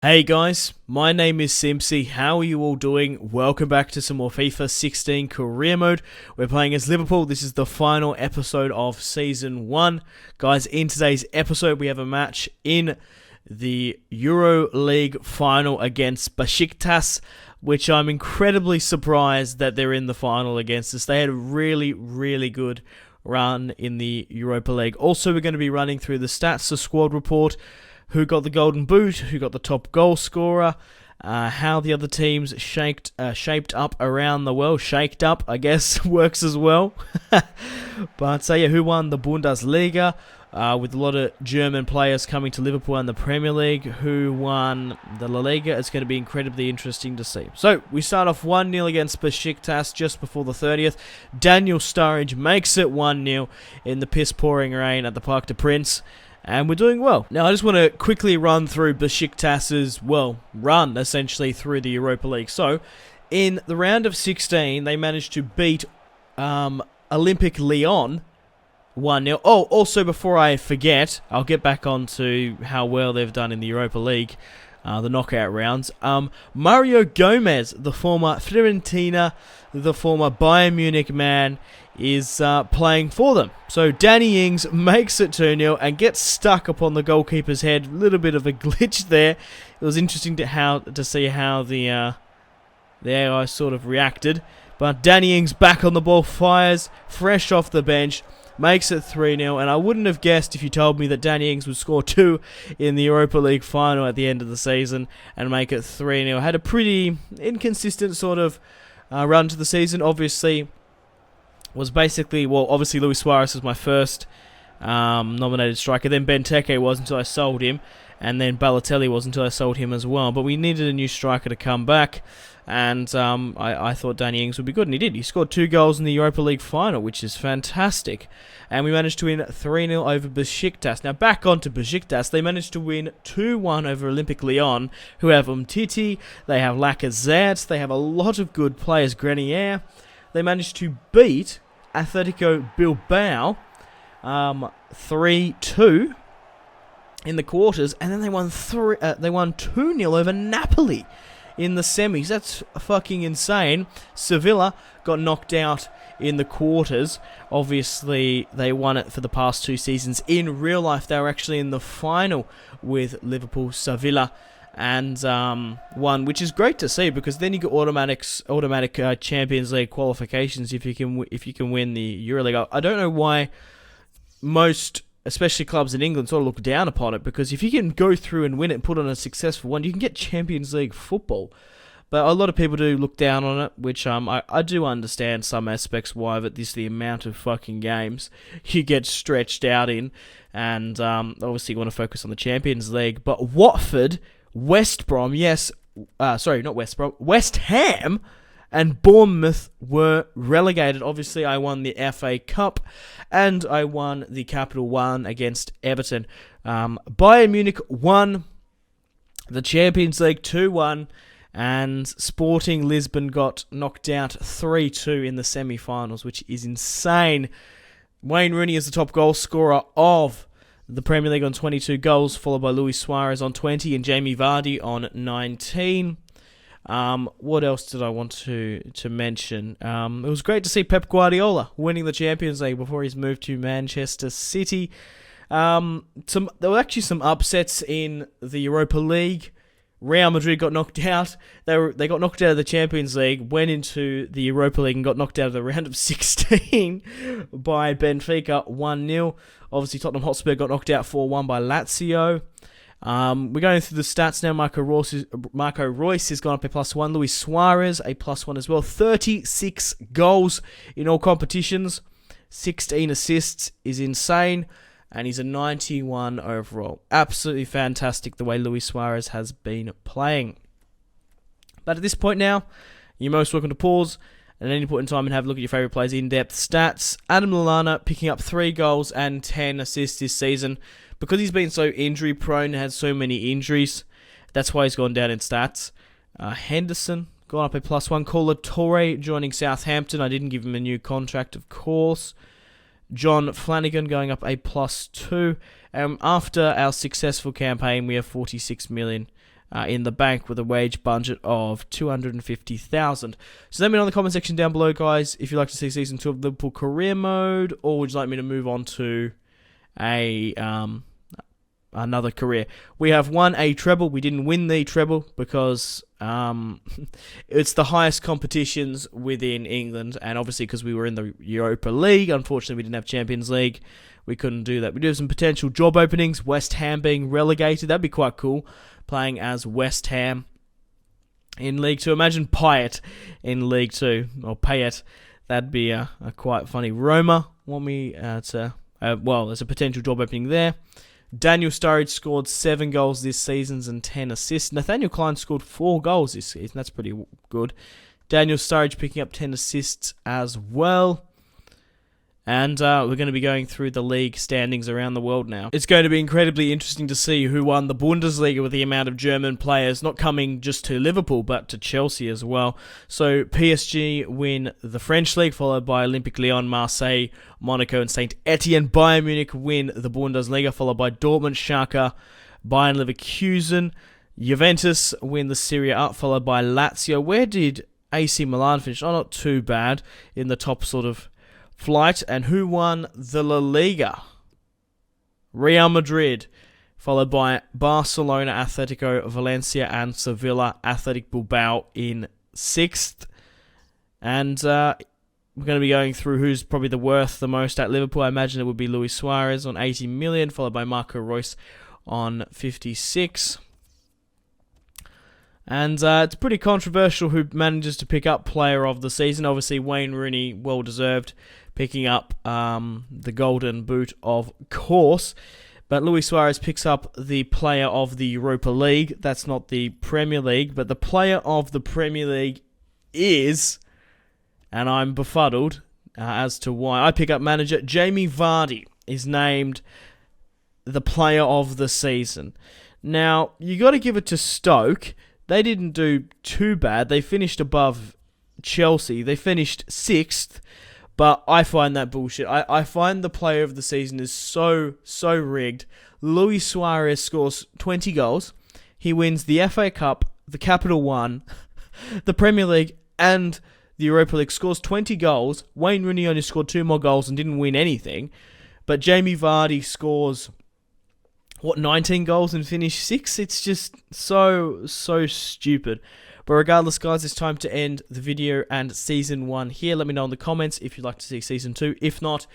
Hey guys, my name is Simpsy. How are you all doing? Welcome back to some more FIFA 16 career mode. We're playing as Liverpool. This is the final episode of Season 1. Guys, in today's episode we have a match in the Euro League final against Besiktas, which I'm incredibly surprised that they're in the final against us. They had a really good run in the Europa League. Also, we're going to be running through the stats, the squad report, who got the golden boot, who got the top goal scorer, how the other teams shaped up around the world. Shaked up, I guess, works as well. But who won the Bundesliga, with a lot of German players coming to Liverpool and the Premier League. Who won the La Liga? It's going to be incredibly interesting to see. So, we start off 1-0 against Besiktas just before the 30th. Daniel Sturridge makes it 1-0 in the piss-pouring rain at the Parc des Princes. And we're doing well. Now, I just want to quickly run through Besiktas' run, essentially, through the Europa League. So, in the round of 16, they managed to beat Olympique Lyon 1-0. Oh, also, before I forget, I'll get back onto how well they've done in the Europa League, the knockout rounds. Mario Gomez, the former Fiorentina, the former Bayern Munich man, is playing for them. So Danny Ings makes it 2-0 and gets stuck upon the goalkeeper's head. A little bit of a glitch there. It was interesting to see how the AI sort of reacted. But Danny Ings back on the ball, fires, fresh off the bench, makes it 3-0. And I wouldn't have guessed if you told me that Danny Ings would score 2 in the Europa League final at the end of the season and make it 3-0. Had a pretty inconsistent sort of run to the season. Obviously, obviously Luis Suarez was my first nominated striker. Then Benteke was until I sold him. And then Balotelli was until I sold him as well. But we needed a new striker to come back. And I thought Danny Ings would be good. And he did. He scored 2 goals in the Europa League final, which is fantastic. And we managed to win 3-0 over Besiktas. Now back on to Besiktas. They managed to win 2-1 over Olympique Lyon, who have Umtiti. They have Lacazette. They have a lot of good players. Grenier. They managed to beat Atletico Bilbao 3-2 in the quarters, and then they won 2-0 over Napoli in the semis. That's fucking insane. Sevilla got knocked out in the quarters. Obviously, they won it for the past 2 seasons. In real life, they were actually in the final with Liverpool, Sevilla, and won, which is great to see, because then you get automatic Champions League qualifications if you can win the EuroLeague. I don't know why most, especially clubs in England, sort of look down upon it, because if you can go through and win it and put on a successful one, you can get Champions League football. But a lot of people do look down on it, which I do understand some aspects why, but this is the amount of fucking games you get stretched out in, and obviously you want to focus on the Champions League. But Watford, West Ham and Bournemouth were relegated. Obviously, I won the FA Cup and I won the Capital One against Everton. Bayern Munich won the Champions League 2-1, and Sporting Lisbon got knocked out 3-2 in the semi-finals, which is insane. Wayne Rooney is the top goal scorer of the Premier League on 22 goals, followed by Luis Suarez on 20 and Jamie Vardy on 19. What else did I want to mention? It was great to see Pep Guardiola winning the Champions League before he's moved to Manchester City. There were actually some upsets in the Europa League. Real Madrid got knocked out. They got knocked out of the Champions League, went into the Europa League and got knocked out of the round of 16 by Benfica 1-0. Obviously, Tottenham Hotspur got knocked out 4-1 by Lazio. We're going through the stats now. Marco Reus has gone up a +1. Luis Suarez, a +1 as well. 36 goals in all competitions. 16 assists is insane. And he's a 91 overall. Absolutely fantastic the way Luis Suarez has been playing. But at this point now, you're most welcome to pause at any point in time and have a look at your favourite players' in-depth stats. Adam Lallana picking up 3 goals and 10 assists this season. Because he's been so injury-prone, had so many injuries, that's why he's gone down in stats. Henderson, gone up a +1. Cola Torre joining Southampton. I didn't give him a new contract, of course. John Flanagan going up a +2. After our successful campaign, we have 46 million in the bank with a wage budget of 250,000. So let me know in the comment section down below, guys, if you'd like to see Season 2 of Liverpool Career Mode, or would you like me to move on to another career. We have won a treble. We didn't win the treble because it's the highest competitions within England, and obviously because we were in the Europa League, unfortunately we didn't have Champions League. We couldn't do that. We do have some potential job openings. West Ham being relegated. That'd be quite cool, playing as West Ham in League 2. Imagine Payet in League 2, or Payet. That'd be a quite funny. Roma want me to... well, there's a potential job opening there. Daniel Sturridge scored 7 goals this season and 10 assists. Nathaniel Klein scored 4 goals this season. That's pretty good. Daniel Sturridge picking up 10 assists as well. And we're going to be going through the league standings around the world now. It's going to be incredibly interesting to see who won the Bundesliga with the amount of German players not coming just to Liverpool, but to Chelsea as well. So PSG win the French league, followed by Olympique Lyon, Marseille, Monaco, and Saint Etienne. Bayern Munich win the Bundesliga, followed by Dortmund, Schalke, Bayern Leverkusen. Juventus win the Serie A, followed by Lazio. Where did AC Milan finish? Oh, not too bad in the top sort of flight. And who won the La Liga? Real Madrid, followed by Barcelona, Atletico, Valencia, and Sevilla. Athletic Bilbao in 6th. And we're going to be going through who's probably the worth the most at Liverpool. I imagine it would be Luis Suarez on 80 million, followed by Marco Reus on 56. And it's pretty controversial who manages to pick up player of the season. Obviously, Wayne Rooney, well-deserved, picking up the golden boot, of course. But Luis Suarez picks up the player of the Europa League. That's not the Premier League, but the player of the Premier League is, and I'm befuddled as to why, I pick up manager Jamie Vardy is named the player of the season. Now, you got to give it to Stoke. They didn't do too bad. They finished above Chelsea. They finished 6th, but I find that bullshit. I find the player of the season is so rigged. Luis Suarez scores 20 goals. He wins the FA Cup, the Capital One, the Premier League, and the Europa League. Scores 20 goals. Wayne Rooney only scored 2 more goals and didn't win anything. But Jamie Vardy scores 19 goals and finish 6th? It's just so stupid. But regardless, guys, it's time to end the video and Season 1 here. Let me know in the comments if you'd like to see Season 2. If not,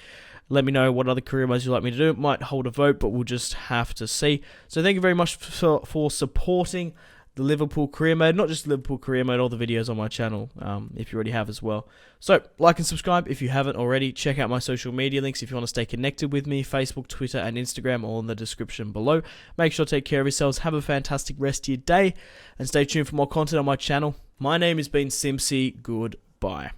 let me know what other career modes you'd like me to do. It might hold a vote, but we'll just have to see. So thank you very much for supporting the Liverpool Career Mode. Not just Liverpool Career Mode, all the videos on my channel, if you already have as well. So, like and subscribe if you haven't already. Check out my social media links if you want to stay connected with me. Facebook, Twitter, and Instagram, all in the description below. Make sure to take care of yourselves. Have a fantastic rest of your day. And stay tuned for more content on my channel. My name has been Simpzy. Goodbye.